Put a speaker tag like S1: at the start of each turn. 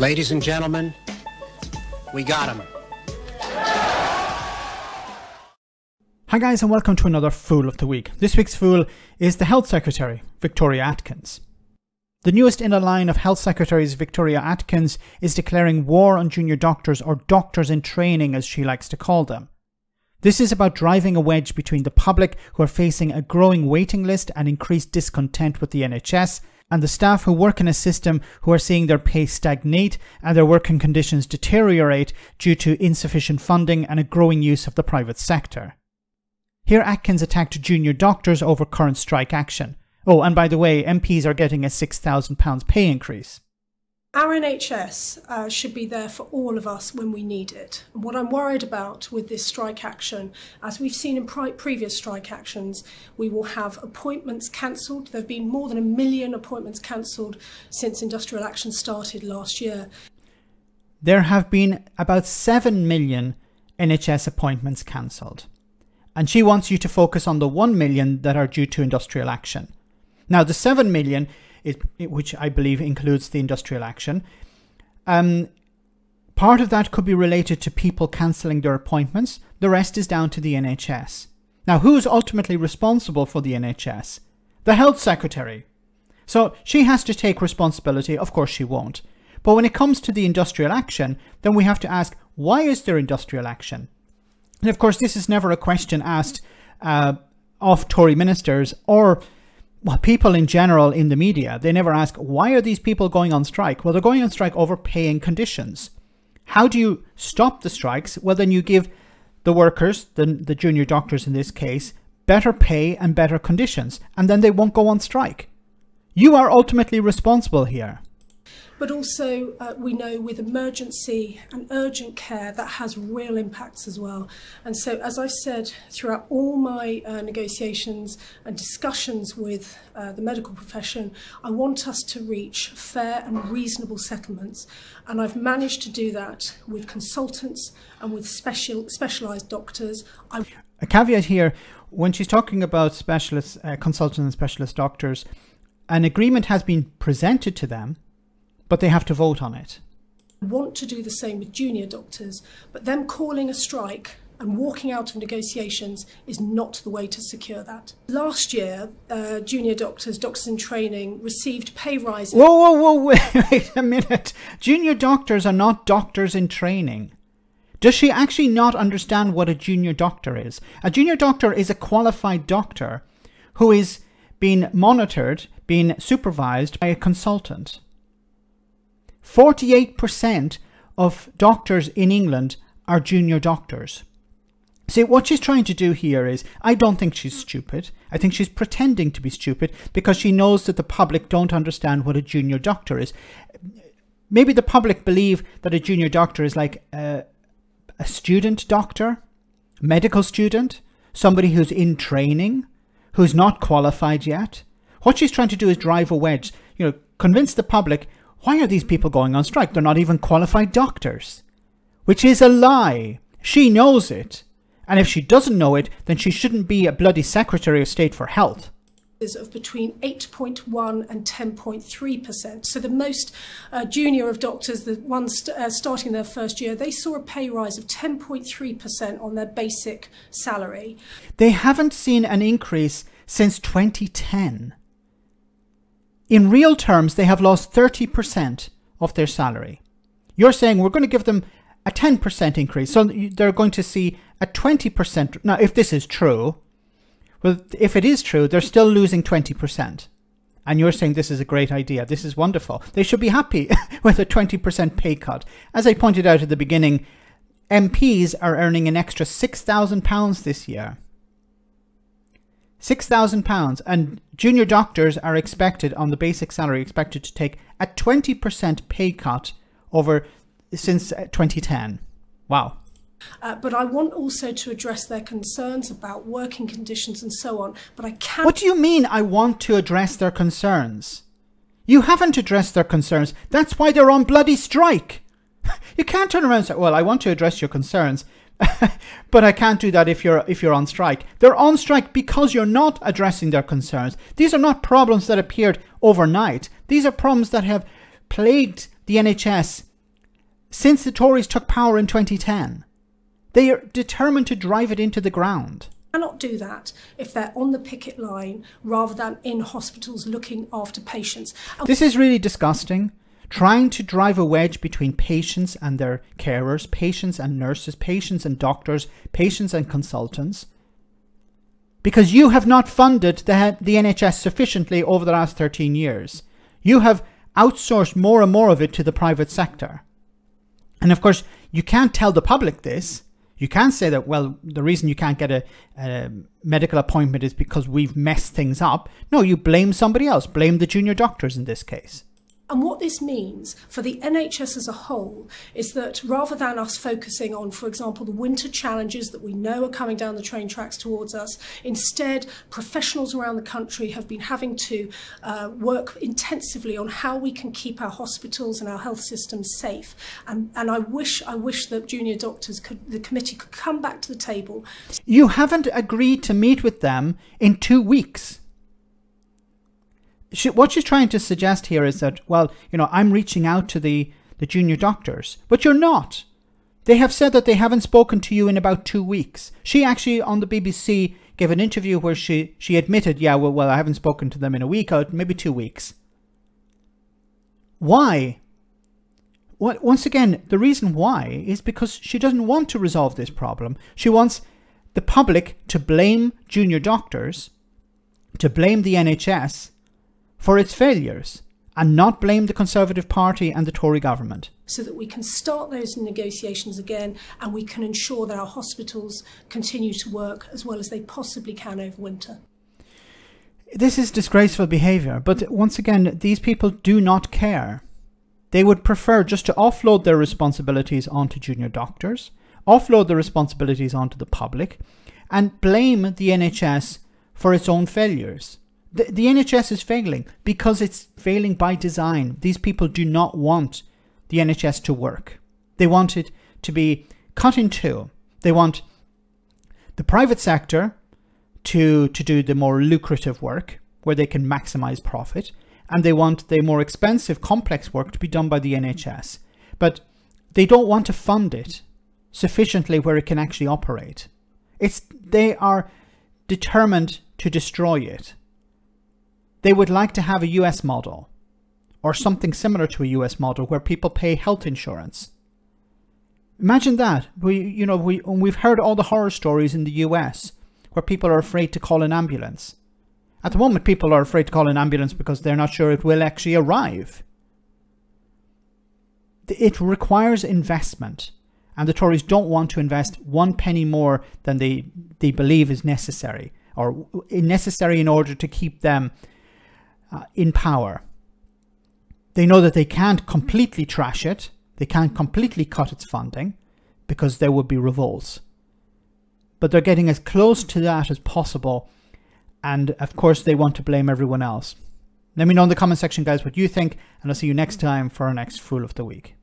S1: Ladies and gentlemen, we got him.
S2: Hi guys, and welcome to another Fool of the Week. This week's Fool is the Health Secretary, Victoria Atkins. The newest in a line of Health Secretaries, Victoria Atkins, is declaring war on junior doctors, or doctors in training as she likes to call them. This is about driving a wedge between the public, who are facing a growing waiting list and increased discontent with the NHS, and the staff who work in a system who are seeing their pay stagnate and their working conditions deteriorate due to insufficient funding and a growing use of the private sector. Here Atkins attacked junior doctors over current strike action. Oh, and by the way, MPs are getting a £6,000 pay increase.
S3: Our NHS should be there for all of us when we need it. And what I'm worried about with this strike action, as we've seen in previous strike actions, we will have appointments cancelled. There have been more than 1 million appointments cancelled since industrial action started last year.
S2: There have been about 7 million NHS appointments cancelled. And she wants you to focus on the 1 million that are due to industrial action. Now, the 7 million, which I believe includes the industrial action, part of that could be related to people cancelling their appointments. The rest is down to the NHS. Now, who's ultimately responsible for the NHS? The Health Secretary. So she has to take responsibility. Of course she won't. But when it comes to the industrial action, then we have to ask, why is there industrial action? And of course, this is never a question asked of Tory ministers or people in general in the media. They never ask, why are these people going on strike? Well, they're going on strike over paying conditions. How do you stop the strikes? Well, then you give the workers, the junior doctors in this case, better pay and better conditions, and then they won't go on strike. You are ultimately responsible here.
S3: But also we know with emergency and urgent care that has real impacts as well. And so, as I said, throughout all my negotiations and discussions with the medical profession, I want us to reach fair and reasonable settlements. And I've managed to do that with consultants and with specialised doctors.
S2: A caveat here, when she's talking about specialists, consultants and specialist doctors, an agreement has been presented to them, but they have to vote on it.
S3: I want to do the same with junior doctors, but them calling a strike and walking out of negotiations is not the way to secure that. Last year, junior doctors in training, received pay rises.
S2: Whoa, wait a minute. Junior doctors are not doctors in training. Does she actually not understand what a junior doctor is? A junior doctor is a qualified doctor who is being monitored, being supervised by a consultant. 48% of doctors in England are junior doctors. See, what she's trying to do here is, I don't think she's stupid. I think she's pretending to be stupid because she knows that the public don't understand what a junior doctor is. Maybe the public believe that a junior doctor is like a student doctor, medical student, somebody who's in training, who's not qualified yet. What she's trying to do is drive a wedge, convince the public, why are these people going on strike? They're not even qualified doctors. Which is a lie. She knows it. And if she doesn't know it, then she shouldn't be a bloody Secretary of State for Health.
S3: Of between 8.1 and 10.3%. So the most junior of doctors, the ones starting their first year, they saw a pay rise of 10.3% on their basic salary.
S2: They haven't seen an increase since 2010. In real terms, they have lost 30% of their salary. You're saying we're going to give them a 10% increase. So they're going to see a 20%. Now, if this is true, well, if it is true, they're still losing 20%. And you're saying this is a great idea. This is wonderful. They should be happy with a 20% pay cut. As I pointed out at the beginning, MPs are earning an extra £6,000 this year. £6,000, and junior doctors are expected, on the basic salary, expected to take a 20% pay cut since 2010. Wow.
S3: But I want also to address their concerns about working conditions and so on. But I can't.
S2: What do you mean, I want to address their concerns? You haven't addressed their concerns. That's why they're on bloody strike. You can't turn around and say, well, I want to address your concerns, but I can't do that if you're on strike. They're on strike because you're not addressing their concerns. These are not problems that appeared overnight. These are problems that have plagued the NHS since the Tories took power in 2010. They are determined to drive it into the ground.
S3: Cannot do that if they're on the picket line rather than in hospitals looking after patients.
S2: This is really disgusting. Trying to drive a wedge between patients and their carers, patients and nurses, patients and doctors, patients and consultants. Because you have not funded the NHS sufficiently over the last 13 years. You have outsourced more and more of it to the private sector. And of course, you can't tell the public this. You can't say that, well, the reason you can't get a medical appointment is because we've messed things up. No, you blame somebody else. Blame the junior doctors in this case.
S3: And what this means for the NHS as a whole is that rather than us focusing on, for example, the winter challenges that we know are coming down the train tracks towards us, instead professionals around the country have been having to work intensively on how we can keep our hospitals and our health systems safe. And I wish that junior doctors the committee could come back to the table.
S2: You haven't agreed to meet with them in 2 weeks. What she's trying to suggest here is that, well, you know, I'm reaching out to the junior doctors, but you're not. They have said that they haven't spoken to you in about 2 weeks. She actually, on the BBC, gave an interview where she admitted, yeah, well, I haven't spoken to them in a week, or maybe 2 weeks. Why? Once again, the reason why is because she doesn't want to resolve this problem. She wants the public to blame junior doctors, to blame the NHS, for its failures, and not blame the Conservative Party and the Tory government.
S3: So that we can start those negotiations again and we can ensure that our hospitals continue to work as well as they possibly can over winter.
S2: This is disgraceful behaviour, but once again, these people do not care. They would prefer just to offload their responsibilities onto junior doctors, offload the responsibilities onto the public, and blame the NHS for its own failures. The NHS is failing because it's failing by design. These people do not want the NHS to work. They want it to be cut in two. They want the private sector to do the more lucrative work where they can maximize profit, and they want the more expensive, complex work to be done by the NHS. But they don't want to fund it sufficiently where it can actually operate. They are determined to destroy it. They would like to have a US model or something similar to a US model where people pay health insurance. Imagine that. We've heard all the horror stories in the US where people are afraid to call an ambulance. At the moment, people are afraid to call an ambulance because they're not sure it will actually arrive. It requires investment, and the Tories don't want to invest 1 penny more than they believe is necessary, or necessary in order to keep them in power. They know that they can't completely trash it. They can't completely cut its funding because there would be revolts. But they're getting as close to that as possible. And of course, they want to blame everyone else. Let me know in the comment section, guys, what you think. And I'll see you next time for our next Fool of the Week.